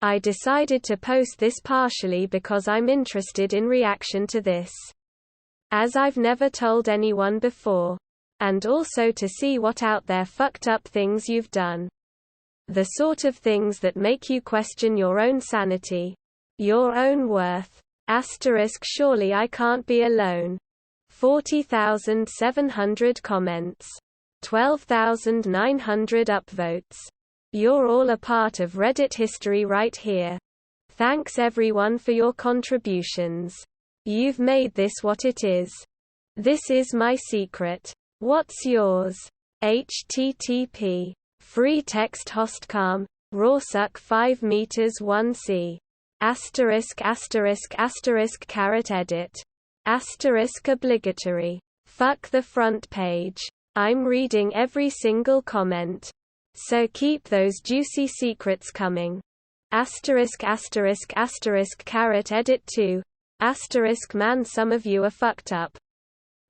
I decided to post this partially because I'm interested in reaction to this, as I've never told anyone before, and also to see what out there fucked up things you've done. The sort of things that make you question your own sanity, your own worth. Surely I can't be alone. 40,700 comments. 12,900 upvotes. You're all a part of Reddit history right here. Thanks everyone for your contributions. You've made this what it is. This is my secret. What's yours? http freetexthostcom rawsuck 5 meters 1c ****edit **obligatory. Fuck the front page. I'm reading every single comment. So keep those juicy secrets coming. ****edit 2 ***man, some of you are fucked up.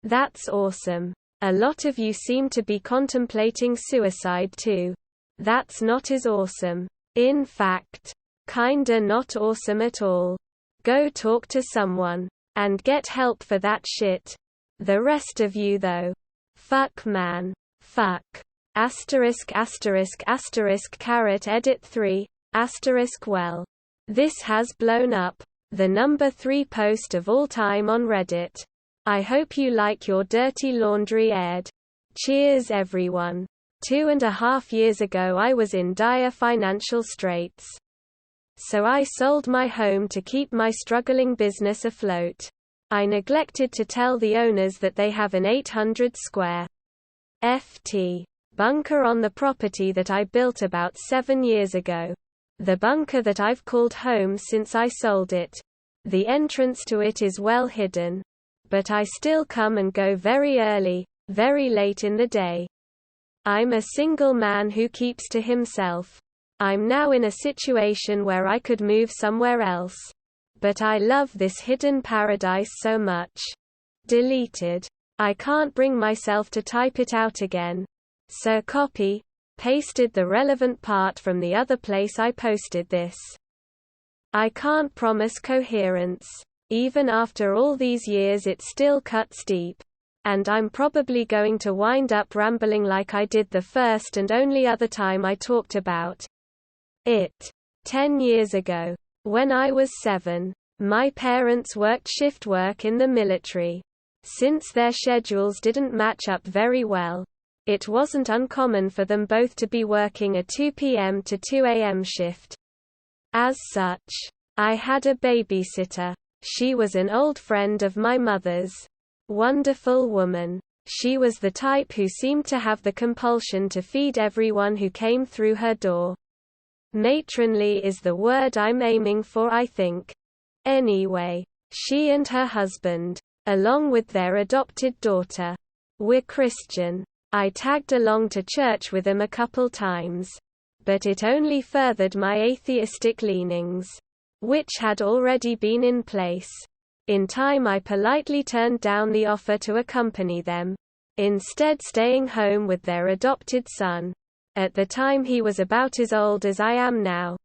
That's awesome. A lot of you seem to be contemplating suicide too. That's not as awesome. In fact, kinda not awesome at all. Go talk to someone. And get help for that shit. The rest of you though. Fuck man. Fuck. ****edit 3 well. This has blown up. The number 3 post of all time on Reddit. I hope you like your dirty laundry aired. Cheers everyone. 2.5 years ago I was in dire financial straits. So I sold my home to keep my struggling business afloat. I neglected to tell the owners that they have an 800 square ft bunker on the property that I built about 7 years ago. The bunker that I've called home since I sold it. The entrance to it is well hidden. But I still come and go very early, very late in the day. I'm a single man who keeps to himself. I'm now in a situation where I could move somewhere else. But I love this hidden paradise so much. Deleted. I can't bring myself to type it out again. So copy, pasted the relevant part from the other place I posted this. I can't promise coherence. Even after all these years it still cuts deep. And I'm probably going to wind up rambling like I did the first and only other time I talked about it. 10 years ago. When I was 7. My parents worked shift work in the military. Since their schedules didn't match up very well, it wasn't uncommon for them both to be working a 2 p.m. to 2 a.m. shift. As such, I had a babysitter. She was an old friend of my mother's. Wonderful woman. She was the type who seemed to have the compulsion to feed everyone who came through her door. Matronly is the word I'm aiming for, I think. Anyway, she and her husband, along with their adopted daughter, were Christian. I tagged along to church with them a couple times. But it only furthered my atheistic leanings, which had already been in place. In time I politely turned down the offer to accompany them, instead staying home with their adopted son. At the time he was about as old as I am now.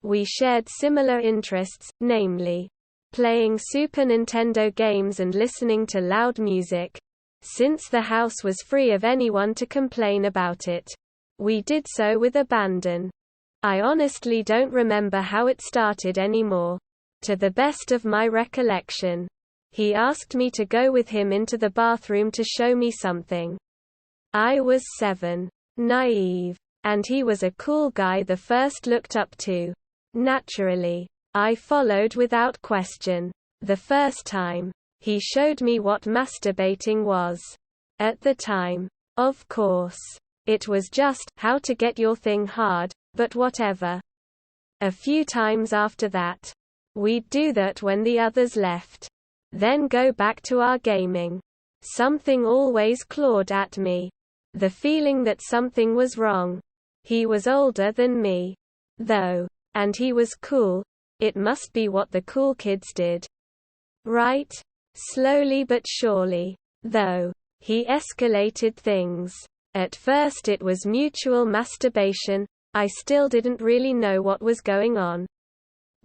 We shared similar interests, namely, playing Super Nintendo games and listening to loud music. Since the house was free of anyone to complain about it, we did so with abandon. I honestly don't remember how it started anymore. To the best of my recollection, he asked me to go with him into the bathroom to show me something. I was 7. Naive. And he was a cool guy the first looked up to. Naturally, I followed without question. The first time, he showed me what masturbating was. At the time, of course, it was just how to get your thing hard, but whatever. A few times after that, we'd do that when the others left. Then go back to our gaming. Something always clawed at me. The feeling that something was wrong. He was older than me, though. And he was cool. It must be what the cool kids did. Right? Slowly but surely, though, he escalated things. At first it was mutual masturbation, I still didn't really know what was going on.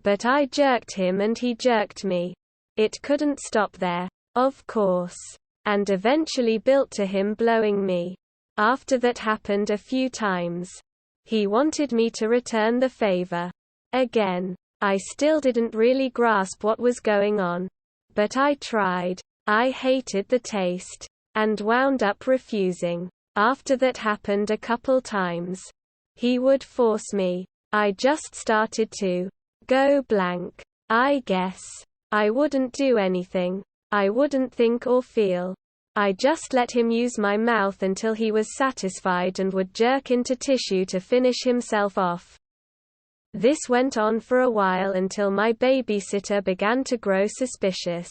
But I jerked him and he jerked me. It couldn't stop there, of course. And eventually built to him blowing me. After that happened a few times. He wanted me to return the favor. Again. I still didn't really grasp what was going on. But I tried. I hated the taste. And wound up refusing. After that happened a couple times. He would force me. I just started to go blank. I guess. I wouldn't do anything. I wouldn't think or feel. I just let him use my mouth until he was satisfied and would jerk into tissue to finish himself off. This went on for a while until my babysitter began to grow suspicious.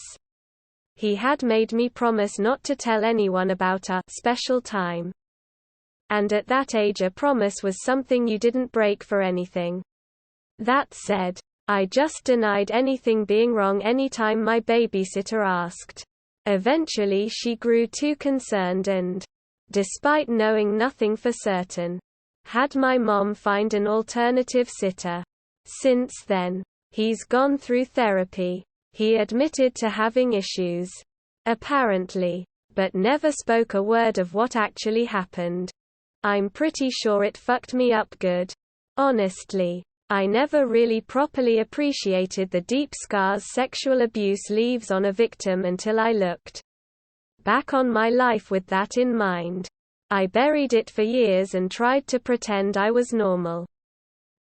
He had made me promise not to tell anyone about a special time. And at that age a promise was something you didn't break for anything. That said, I just denied anything being wrong anytime my babysitter asked. Eventually she grew too concerned and, despite knowing nothing for certain, had my mom find an alternative sitter. Since then, he's gone through therapy. He admitted to having issues. Apparently. But never spoke a word of what actually happened. I'm pretty sure it fucked me up good. Honestly. I never really properly appreciated the deep scars sexual abuse leaves on a victim until I looked back on my life with that in mind. I buried it for years and tried to pretend I was normal.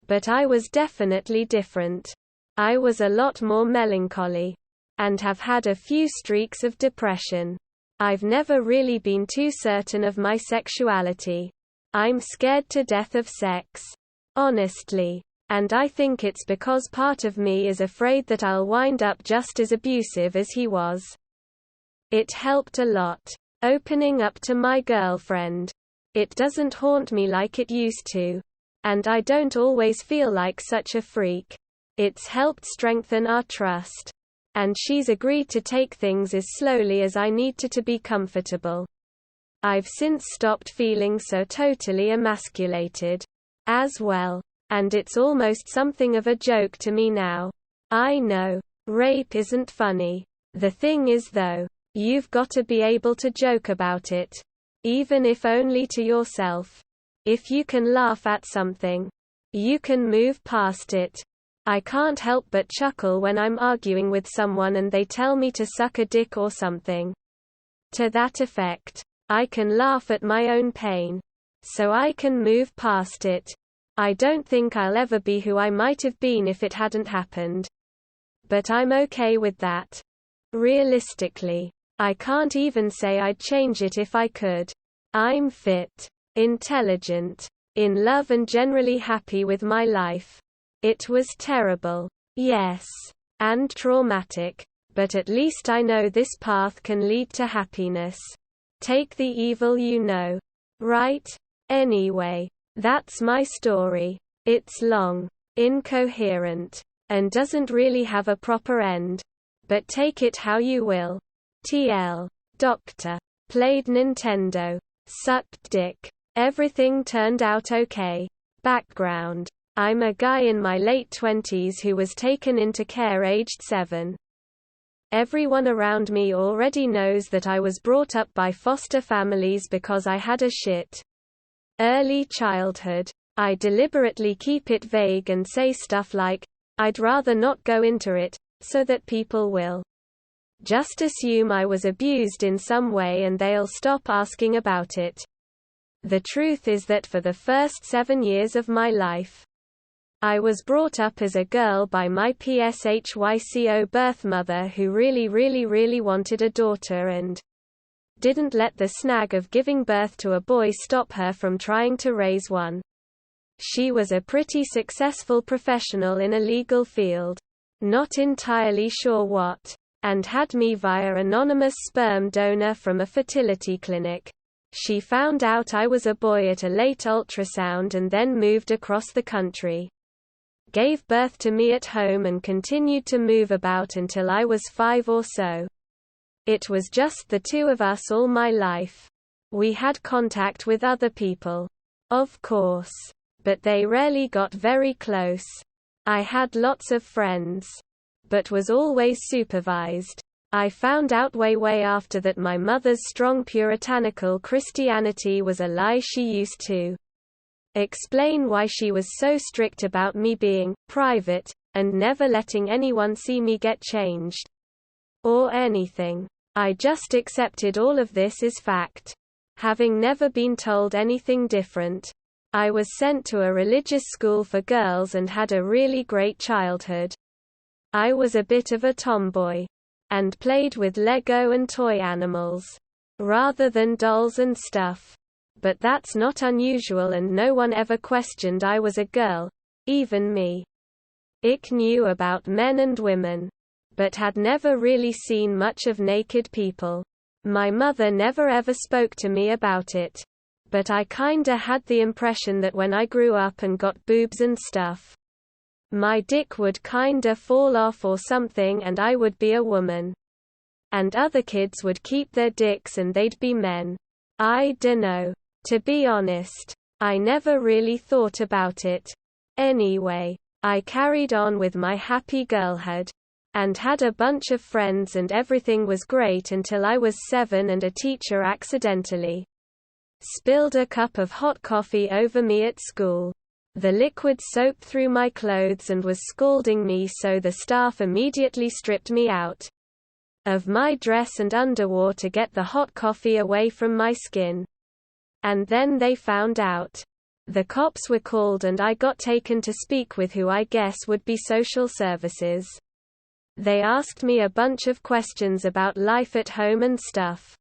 But I was definitely different. I was a lot more melancholy. And have had a few streaks of depression. I've never really been too certain of my sexuality. I'm scared to death of sex. Honestly. And I think it's because part of me is afraid that I'll wind up just as abusive as he was. It helped a lot. Opening up to my girlfriend. It doesn't haunt me like it used to. And I don't always feel like such a freak. It's helped strengthen our trust. And she's agreed to take things as slowly as I need to be comfortable. I've since stopped feeling so totally emasculated. As well. And it's almost something of a joke to me now. I know. Rape isn't funny. The thing is though, you've got to be able to joke about it. Even if only to yourself. If you can laugh at something, you can move past it. I can't help but chuckle when I'm arguing with someone and they tell me to suck a dick or something. To that effect. I can laugh at my own pain. So I can move past it. I don't think I'll ever be who I might have been if it hadn't happened. But I'm okay with that. Realistically, I can't even say I'd change it if I could. I'm fit, intelligent, in love and generally happy with my life. It was terrible. Yes. And traumatic. But at least I know this path can lead to happiness. Take the evil you know. Right? Anyway. That's my story. It's long, incoherent, and doesn't really have a proper end. But take it how you will. TL. Doctor. Played Nintendo. Sucked dick. Everything turned out okay. Background. I'm a guy in my late 20s who was taken into care aged 7. Everyone around me already knows that I was brought up by foster families because I had a shit early childhood. I deliberately keep it vague and say stuff like, I'd rather not go into it, so that people will just assume I was abused in some way and they'll stop asking about it. The truth is that for the first 7 years of my life, I was brought up as a girl by my PSHYCO birth mother who really wanted a daughter and didn't let the snag of giving birth to a boy stop her from trying to raise one. She was a pretty successful professional in a legal field. Not entirely sure what. And had me via anonymous sperm donor from a fertility clinic. She found out I was a boy at a late ultrasound and then moved across the country. Gave birth to me at home and continued to move about until I was 5 or so. It was just the two of us all my life. We had contact with other people. Of course. but they rarely got very close. I had lots of friends, but was always supervised. I found out way after that my mother's strong puritanical Christianity was a lie. She used to explain why she was so strict about me being private, and never letting anyone see me get changed or anything. I just accepted all of this as fact. Having never been told anything different, I was sent to a religious school for girls and had a really great childhood. I was a bit of a tomboy, and played with Lego and toy animals, rather than dolls and stuff. But that's not unusual, and no one ever questioned I was a girl, even me. Ik knew about men and women, but had never really seen much of naked people. My mother never ever spoke to me about it, but I kinda had the impression that when I grew up and got boobs and stuff, my dick would kinda fall off or something and I would be a woman. And other kids would keep their dicks and they'd be men. I dunno. To be honest, I never really thought about it. Anyway, I carried on with my happy girlhood, and had a bunch of friends, and everything was great until I was 7 and a teacher accidentally spilled a cup of hot coffee over me at school. The liquid soaked through my clothes and was scalding me, so the staff immediately stripped me out of my dress and underwear to get the hot coffee away from my skin. And then they found out. The cops were called and I got taken to speak with who I guess would be social services. They asked me a bunch of questions about life at home and stuff.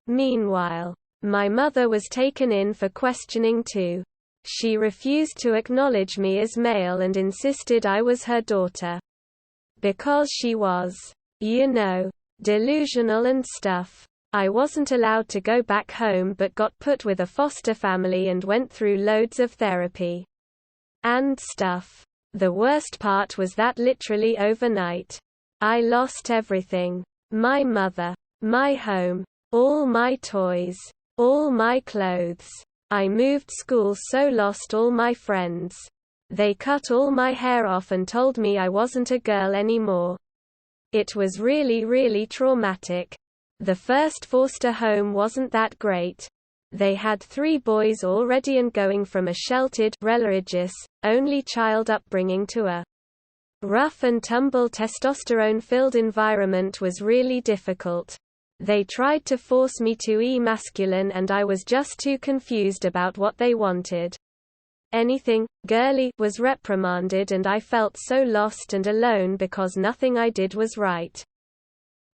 Meanwhile, my mother was taken in for questioning too. She refused to acknowledge me as male and insisted I was her daughter. Because she was, delusional and stuff. I wasn't allowed to go back home but got put with a foster family and went through loads of therapy and stuff. The worst part was that literally overnight, I lost everything. My mother, my home, all my toys, all my clothes. I moved schools, so lost all my friends. They cut all my hair off and told me I wasn't a girl anymore. It was really traumatic. The first foster home wasn't that great. They had 3 boys already, and going from a sheltered, religious, only child upbringing to a rough and tumble testosterone-filled environment was really difficult. They tried to force me to be masculine and I was just too confused about what they wanted. Anything girly was reprimanded and I felt so lost and alone because nothing I did was right.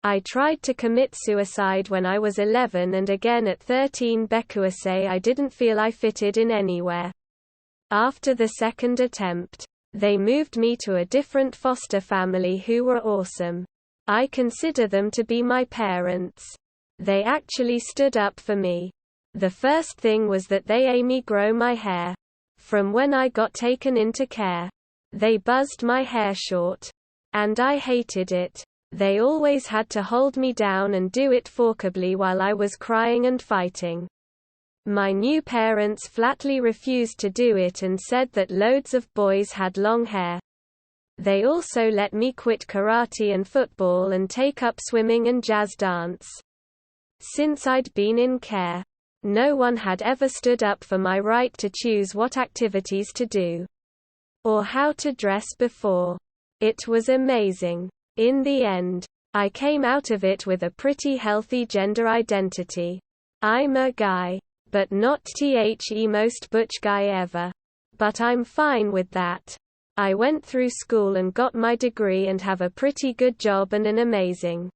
I tried to commit suicide when I was 11 and again at 13 because I didn't feel I fitted in anywhere. After the second attempt, they moved me to a different foster family who were awesome. I consider them to be my parents. They actually stood up for me. The first thing was that they made me grow my hair. From when I got taken into care, they buzzed my hair short. And I hated it. They always had to hold me down and do it forcibly while I was crying and fighting. My new parents flatly refused to do it and said that loads of boys had long hair. They also let me quit karate and football and take up swimming and jazz dance. Since I'd been in care, no one had ever stood up for my right to choose what activities to do or how to dress before. It was amazing. In the end, I came out of it with a pretty healthy gender identity. I'm a guy, but not the most butch guy ever. But I'm fine with that. I went through school and got my degree and have a pretty good job and an amazing,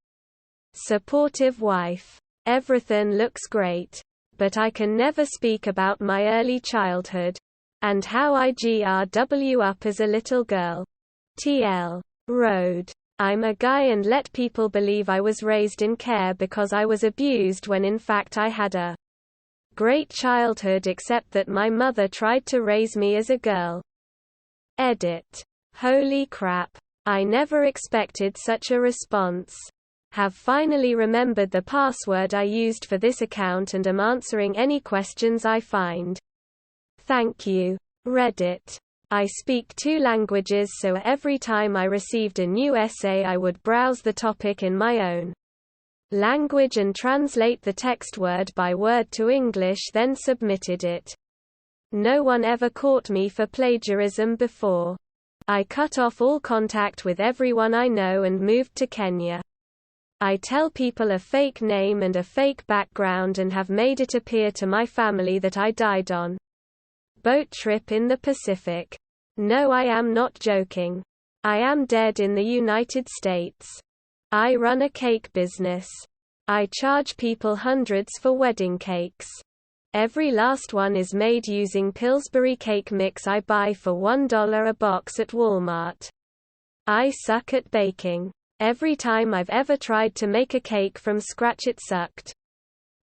supportive wife. Everything looks great. But I can never speak about my early childhood and how I grew up as a little girl. TL. Road. I'm a guy and let people believe I was raised in care because I was abused when in fact I had a great childhood, except that my mother tried to raise me as a girl. Edit. Holy crap. I never expected such a response. Have finally remembered the password I used for this account and am answering any questions I find. Thank you. Reddit. I speak 2 languages, so every time I received a new essay I would browse the topic in my own language and translate the text word by word to English, then submitted it. No one ever caught me for plagiarism before. I cut off all contact with everyone I know and moved to Kenya. I tell people a fake name and a fake background and have made it appear to my family that I died on boat trip in the Pacific. No, I am not joking. I am dead in the United States. I run a cake business. I charge people hundreds for wedding cakes. Every last one is made using Pillsbury cake mix I buy for $1 a box at Walmart. I suck at baking. Every time I've ever tried to make a cake from scratch it sucked.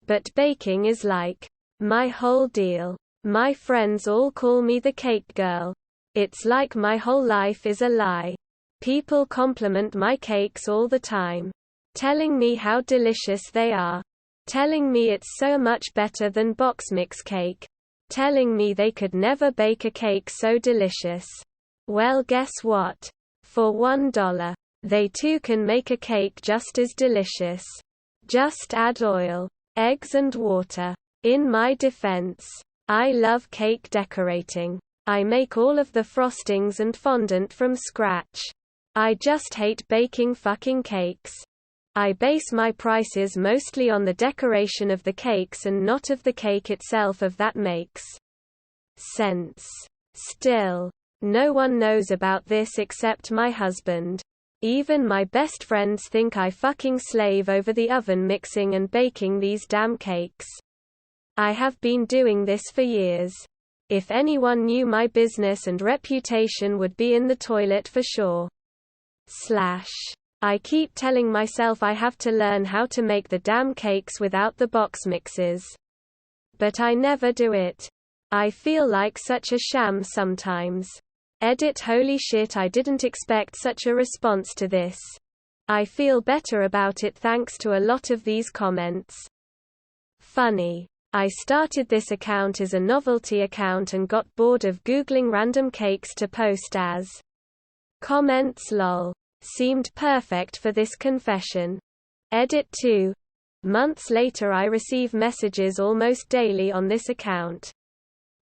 But baking is like my whole deal. My friends all call me the cake girl. It's like my whole life is a lie. People compliment my cakes all the time, telling me how delicious they are, telling me it's so much better than box mix cake, telling me they could never bake a cake so delicious. Well, guess what? For $1, they too can make a cake just as delicious. Just add oil, eggs and water. In my defense, I love cake decorating. I make all of the frostings and fondant from scratch. I just hate baking fucking cakes. I base my prices mostly on the decoration of the cakes and not of the cake itself, if that makes sense. Still, no one knows about this except my husband. Even my best friends think I fucking slave over the oven mixing and baking these damn cakes. I have been doing this for years. If anyone knew, my business and reputation would be in the toilet for sure. I keep telling myself I have to learn how to make the damn cakes without the box mixes. But I never do it. I feel like such a sham sometimes. Edit. Holy shit, I didn't expect such a response to this. I feel better about it thanks to a lot of these comments. Funny. I started this account as a novelty account and got bored of Googling random cakes to post as comments. Lol. Seemed perfect for this confession. Edit. 2 months later I receive messages almost daily on this account.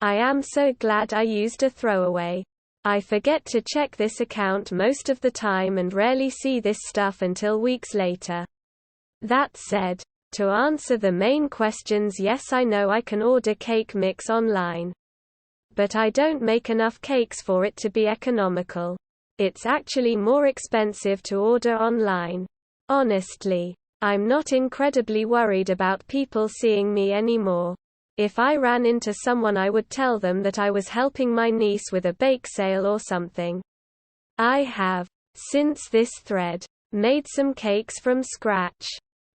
I am so glad I used a throwaway. I forget to check this account most of the time and rarely see this stuff until weeks later. That said, to answer the main questions, yes, I know I can order cake mix online. But I don't make enough cakes for it to be economical. It's actually more expensive to order online. Honestly, I'm not incredibly worried about people seeing me anymore. If I ran into someone, I would tell them that I was helping my niece with a bake sale or something. I have, since this thread, made some cakes from scratch.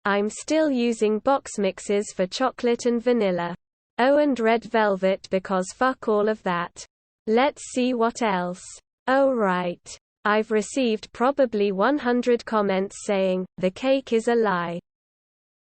I'm still using box mixes for chocolate and vanilla. Oh, and red velvet, because fuck all of that. Let's see what else. Oh right. I've received probably 100 comments saying, the cake is a lie.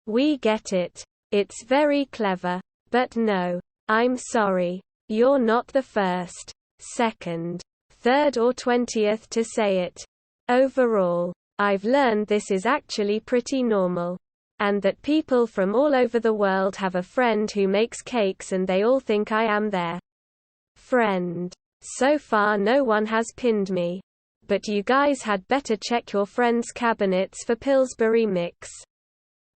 We get it. It's very clever. But no. I'm sorry. You're not the first, second, third or 20th to say it. Overall, I've learned this is actually pretty normal. And that people from all over the world have a friend who makes cakes and they all think I am their friend. So far no one has pinned me. But you guys had better check your friends' cabinets for Pillsbury mix.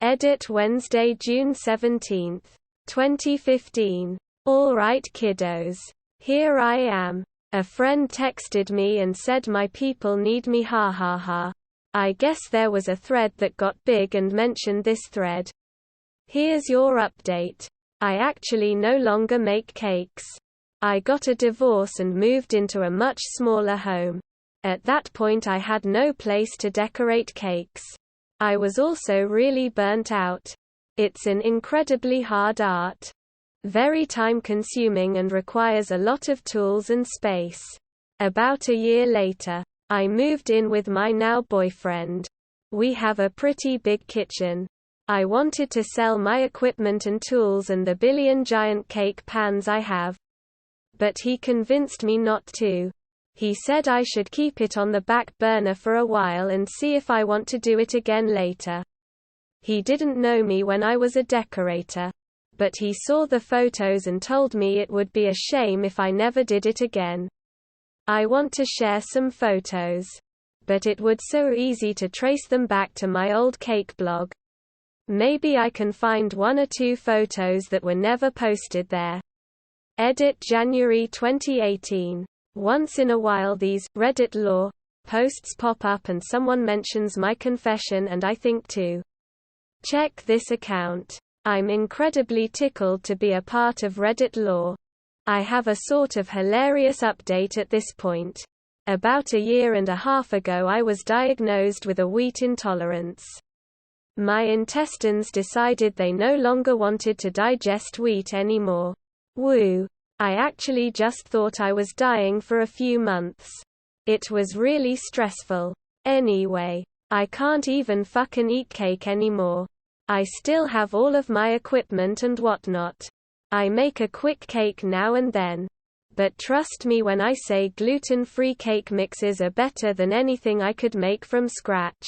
Edit. Wednesday, June 17, 2015. Alright kiddos. Here I am. A friend texted me and said my people need me, ha ha ha. I guess there was a thread that got big and mentioned this thread. Here's your update. I actually no longer make cakes. I got a divorce and moved into a much smaller home. At that point I had no place to decorate cakes. I was also really burnt out. It's an incredibly hard art. Very time-consuming and requires a lot of tools and space. About a year later, I moved in with my now boyfriend. We have a pretty big kitchen. I wanted to sell my equipment and tools and the billion giant cake pans I have. But he convinced me not to. He said I should keep it on the back burner for a while and see if I want to do it again later. He didn't know me when I was a decorator. But he saw the photos and told me it would be a shame if I never did it again. I want to share some photos. But it would so easy to trace them back to my old cake blog. Maybe I can find 1 or 2 photos that were never posted there. Edit January 2018. Once in a while these Reddit lore posts pop up and someone mentions my confession and I think to check this account. I'm incredibly tickled to be a part of Reddit lore. I have a sort of hilarious update at this point. About a year and a half ago I was diagnosed with a wheat intolerance. My intestines decided they no longer wanted to digest wheat anymore. Woo! I actually just thought I was dying for a few months. It was really stressful. Anyway, I can't even fucking eat cake anymore. I still have all of my equipment and whatnot. I make a quick cake now and then. But trust me when I say gluten-free cake mixes are better than anything I could make from scratch.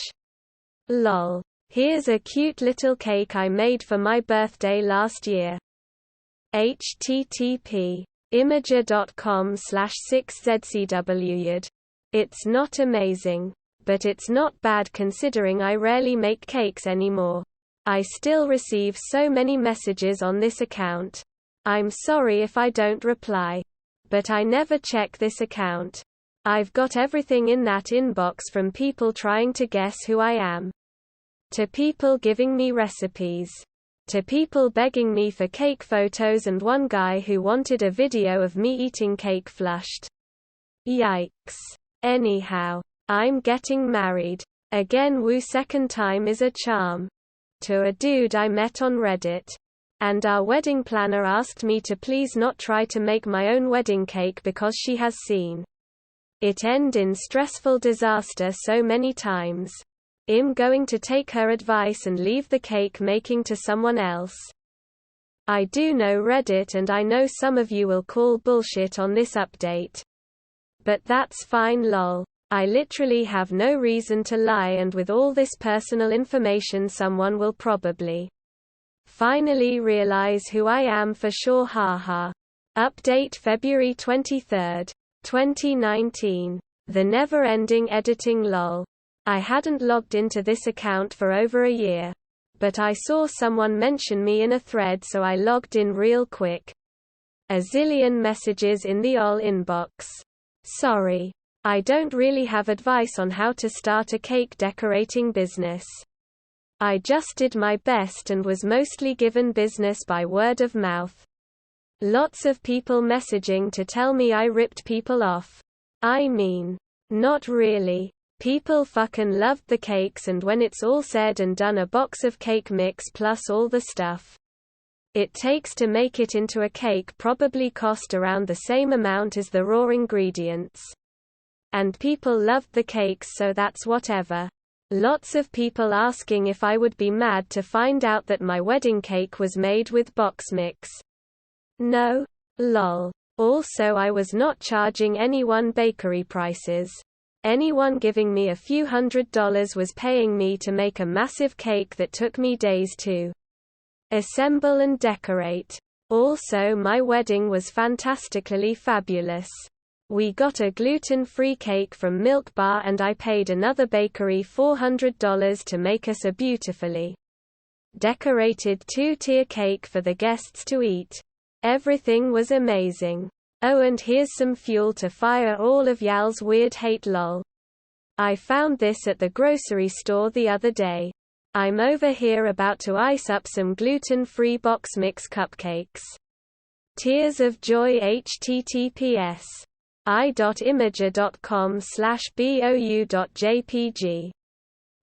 Lol. Here's a cute little cake I made for my birthday last year. http://imager.com/6zcwyyd. It's not amazing. But it's not bad considering I rarely make cakes anymore. I still receive so many messages on this account. I'm sorry if I don't reply. But I never check this account. I've got everything in that inbox from people trying to guess who I am, to people giving me recipes, to people begging me for cake photos and one guy who wanted a video of me eating cake flushed. Yikes. Anyhow, I'm getting married. Again, woo, second time is a charm. To a dude I met on Reddit. And our wedding planner asked me to please not try to make my own wedding cake because she has seen it end in stressful disaster so many times. I'm going to take her advice and leave the cake making to someone else. I do know Reddit and I know some of you will call bullshit on this update. But that's fine lol. I literally have no reason to lie, and with all this personal information someone will probably finally realize who I am for sure, haha. Update February 23, 2019. The never-ending editing lol. I hadn't logged into this account for over a year. But I saw someone mention me in a thread so I logged in real quick. A zillion messages in the ol inbox. Sorry. I don't really have advice on how to start a cake decorating business. I just did my best and was mostly given business by word of mouth. Lots of people messaging to tell me I ripped people off. I mean, not really. People fucking loved the cakes, and when it's all said and done, a box of cake mix plus all the stuff it takes to make it into a cake probably cost around the same amount as the raw ingredients. And people loved the cakes, so that's whatever. Lots of people asking if I would be mad to find out that my wedding cake was made with box mix. No. Lol. Also, I was not charging anyone bakery prices. Anyone giving me a few $100s was paying me to make a massive cake that took me days to assemble and decorate. Also, my wedding was fantastically fabulous. We got a gluten-free cake from Milk Bar and I paid another bakery $400 to make us a beautifully decorated 2-tier cake for the guests to eat. Everything was amazing. Oh, and here's some fuel to fire all of y'all's weird hate lol. I found this at the grocery store the other day. I'm over here about to ice up some gluten-free box mix cupcakes. Tears of joy. https i.imager.com/bou.jpg.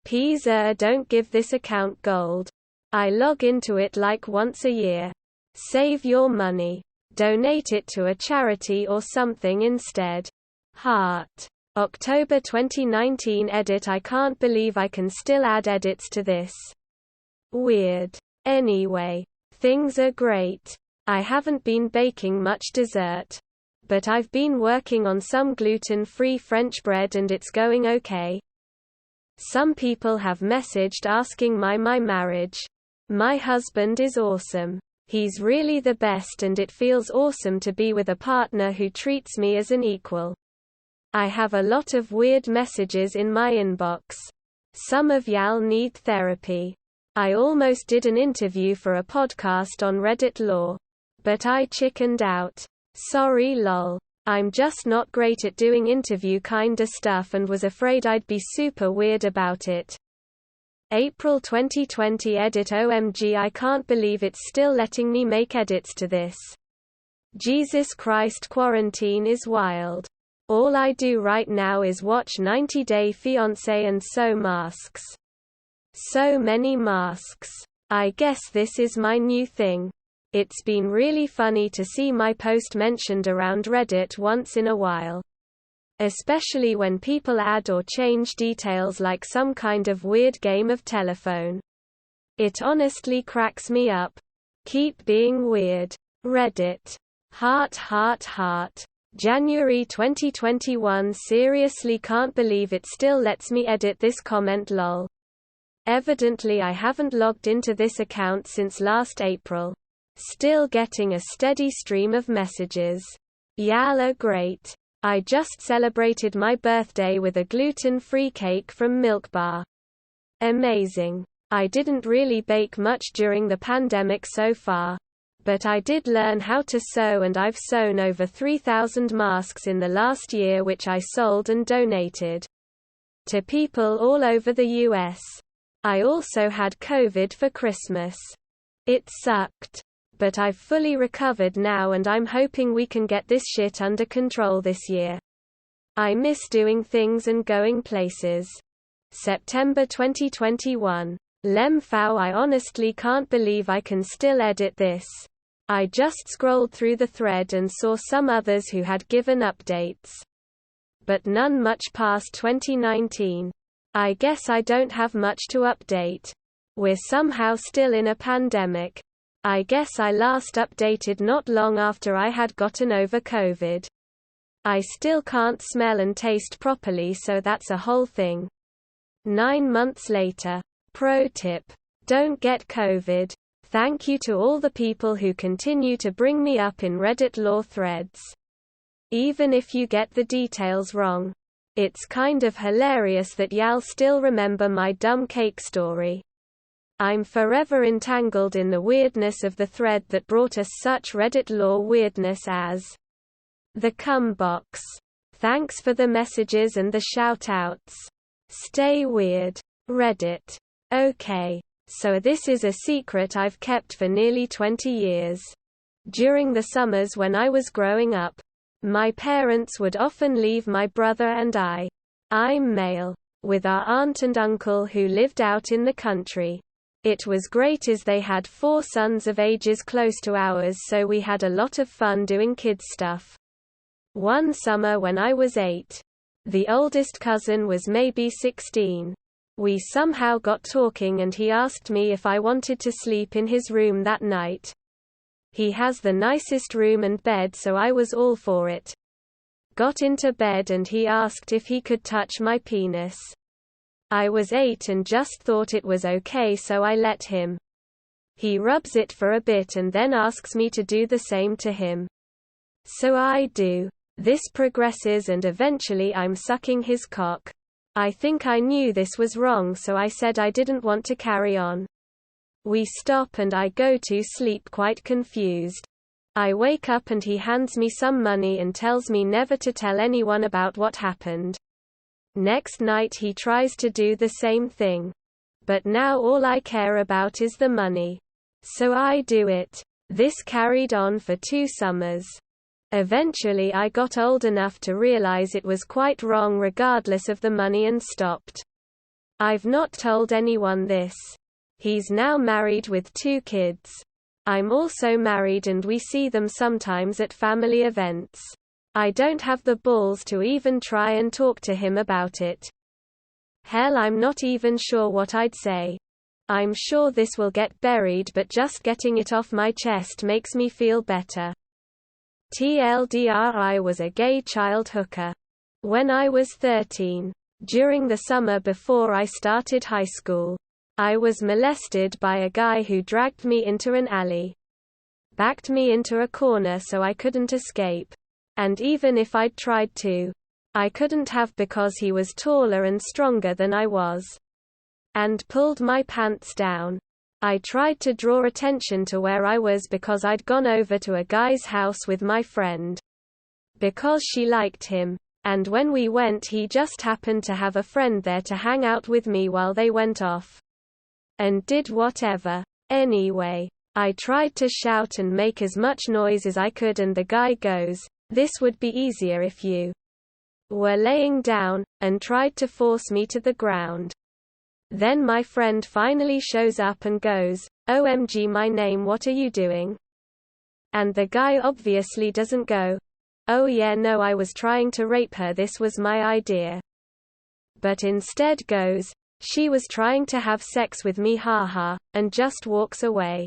Please don't give this account gold. I log into it like once a year. Save your money. Donate it to a charity or something instead. Heart. October 2019 edit. I can't believe I can still add edits to this. Weird. Anyway, things are great. I haven't been baking much dessert. But I've been working on some gluten-free French bread and it's going okay. Some people have messaged asking my marriage. My husband is awesome. He's really the best and it feels awesome to be with a partner who treats me as an equal. I have a lot of weird messages in my inbox. Some of y'all need therapy. I almost did an interview for a podcast on Reddit Law. But I chickened out. Sorry lol. I'm just not great at doing interview kinda stuff and was afraid I'd be super weird about it. April 2020 edit OMG I can't believe it's still letting me make edits to this. Jesus Christ quarantine is wild. All I do right now is watch 90 Day Fiancé and sew masks. So many masks. I guess this is my new thing. It's been really funny to see my post mentioned around Reddit once in a while. Especially when people add or change details like some kind of weird game of telephone. It honestly cracks me up. Keep being weird. Reddit. Heart heart heart. January 2021 Seriously can't believe it still lets me edit this comment lol. Evidently I haven't logged into this account since last April. Still getting a steady stream of messages. Y'all are great. I just celebrated my birthday with a gluten-free cake from Milk Bar. Amazing. I didn't really bake much during the pandemic so far. But I did learn how to sew and I've sewn over 3,000 masks in the last year which I sold and donated to people all over the US. I also had COVID for Christmas. It sucked. But I've fully recovered now and I'm hoping we can get this shit under control this year. I miss doing things and going places. September 2021. Lem Phao I honestly can't believe I can still edit this. I just scrolled through the thread and saw some others who had given updates. But none much past 2019. I guess I don't have much to update. We're somehow still in a pandemic. I guess I last updated not long after I had gotten over COVID. I still can't smell and taste properly, so that's a whole thing. 9 months later. Pro tip. Don't get COVID. Thank you to all the people who continue to bring me up in Reddit Law threads. Even if you get the details wrong. It's kind of hilarious that y'all still remember my dumb cake story. I'm forever entangled in the weirdness of the thread that brought us such Reddit Law weirdness as the cum box. Thanks for the messages and the shout-outs. Stay weird. Reddit. Okay. So this is a secret I've kept for nearly 20 years. During the summers when I was growing up, my parents would often leave my brother and I'm male, with our aunt and uncle who lived out in the country. It was great as they had 4 sons of ages close to ours, so we had a lot of fun doing kids stuff. One summer when I was 8. The oldest cousin was maybe 16. We somehow got talking and he asked me if I wanted to sleep in his room that night. He has the nicest room and bed, so I was all for it. Got into bed and he asked if he could touch my penis. I was 8 and just thought it was okay, so I let him. He rubs it for a bit and then asks me to do the same to him. So I do. This progresses and eventually I'm sucking his cock. I think I knew this was wrong, so I said I didn't want to carry on. We stop and I go to sleep quite confused. I wake up and he hands me some money and tells me never to tell anyone about what happened. Next night he tries to do the same thing. But now all I care about is the money. So I do it. This carried on for 2 summers. Eventually I got old enough to realize it was quite wrong regardless of the money and stopped. I've not told anyone this. He's now married with 2 kids. I'm also married and we see them sometimes at family events. I don't have the balls to even try and talk to him about it. Hell, I'm not even sure what I'd say. I'm sure this will get buried, but just getting it off my chest makes me feel better. TLDR, I was a gay child hooker. When I was 13. During the summer before I started high school. I was molested by a guy who dragged me into an alley. Backed me into a corner so I couldn't escape. And even if I'd tried to, I couldn't have because he was taller and stronger than I was. And pulled my pants down. I tried to draw attention to where I was because I'd gone over to a guy's house with my friend. Because she liked him. And when we went, he just happened to have a friend there to hang out with me while they went off. And did whatever. Anyway, I tried to shout and make as much noise as I could, and the guy goes, "This would be easier if you were laying down," and tried to force me to the ground. Then my friend finally shows up and goes, "OMG, my name, what are you doing?" And the guy obviously doesn't go, "Oh yeah, no, I was trying to rape her, this was my idea." But instead goes, "She was trying to have sex with me, haha," and just walks away.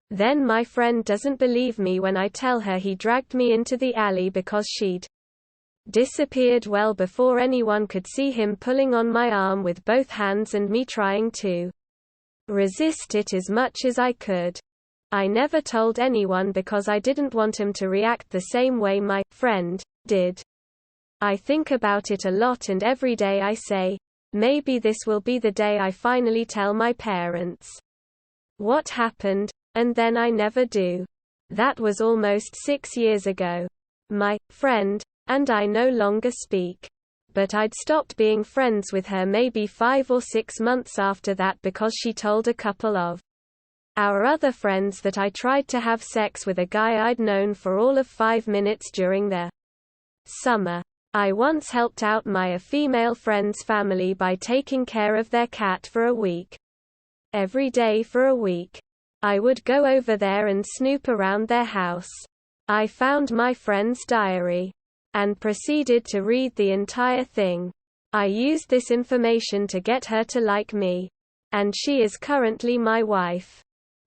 Then my friend doesn't believe me when I tell her he dragged me into the alley because she'd disappeared well before anyone could see him pulling on my arm with both hands and me trying to resist it as much as I could. I never told anyone because I didn't want him to react the same way my friend did. I think about it a lot, and every day I say, maybe this will be the day I finally tell my parents what happened, and then I never do. That was almost 6 years ago. My friend and I no longer speak. But I'd stopped being friends with her maybe 5 or 6 months after that because she told a couple of our other friends that I tried to have sex with a guy I'd known for all of 5 minutes during the summer. I once helped out my female friend's family by taking care of their cat for a week. Every day for a week. I would go over there and snoop around their house. I found my friend's diary and proceeded to read the entire thing. I used this information to get her to like me. And she is currently my wife.